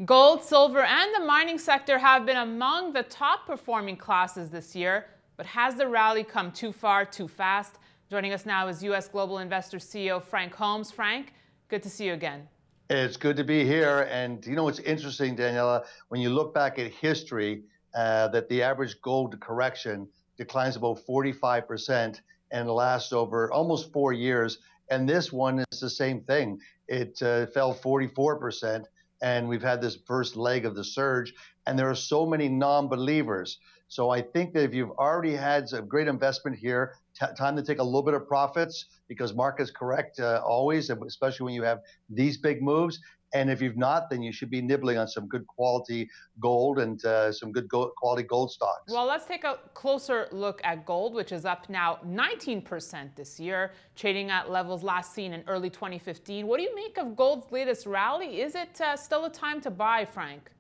Gold, silver, and the mining sector have been among the top performing classes this year. But has the rally come too far, too fast? Joining us now is U.S. Global Investors CEO Frank Holmes. Frank, good to see you again. It's good to be here. And you know what's interesting, Daniela, when you look back at history, that the average gold correction declines about 45% and lasts over almost 4 years. And this one is the same thing. It fell 44%. And we've had this first leg of the surge, and there are so many non-believers. So I think that if you've already had a great investment here, time to take a little bit of profits, because markets correct always, especially when you have these big moves. And if you've not, then you should be nibbling on some good quality gold and some good quality gold stocks. Well, let's take a closer look at gold, which is up now 19% this year, trading at levels last seen in early 2015. What do you make of gold's latest rally? Is it still a time to buy, Frank?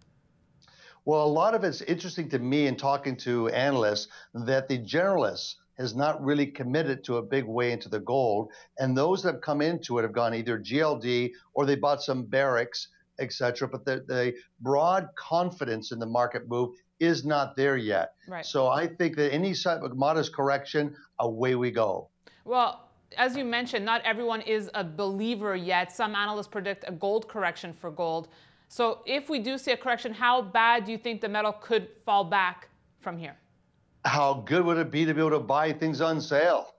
Well, a lot of it's interesting to me in talking to analysts that the generalists has not really committed to a big way into the gold. And those that have come into it have gone either GLD or they bought some barracks, etc. But the broad confidence in the market move is not there yet. Right. So I think that any type of modest correction, away we go. Well, as you mentioned, not everyone is a believer yet. Some analysts predict a gold correction for gold. So if we do see a correction, how bad do you think the metal could fall back from here? How good would it be to be able to buy things on sale?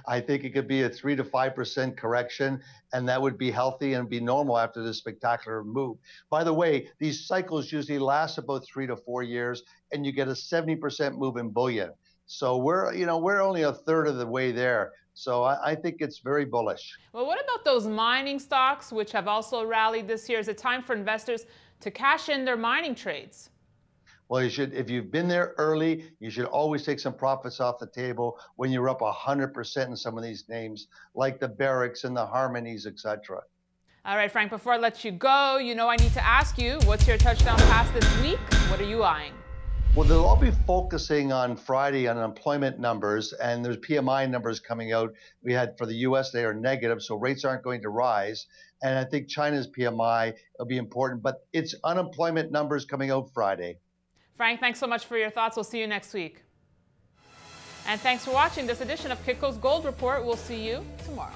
I think it could be a 3 to 5% correction, and that would be healthy and be normal after this spectacular move. By the way, these cycles usually last about 3 to 4 years, and you get a 70% move in bullion. So we're only a third of the way there. So I think it's very bullish. Well, what about those mining stocks, which have also rallied this year? Is it time for investors to cash in their mining trades? Well, you should, if you've been there early, you should always take some profits off the table when you're up 100% in some of these names, like the Barracks and the Harmonies, etc. All right, Frank, before I let you go, I need to ask you, what's your touchdown pass this week? What are you eyeing? Well, they'll all be focusing on Friday on employment numbers, and there's PMI numbers coming out. We had for the U.S., they are negative, so rates aren't going to rise. And I think China's PMI will be important, but it's unemployment numbers coming out Friday. Frank, thanks so much for your thoughts. We'll see you next week. And thanks for watching this edition of Kitco's Gold Report. We'll see you tomorrow.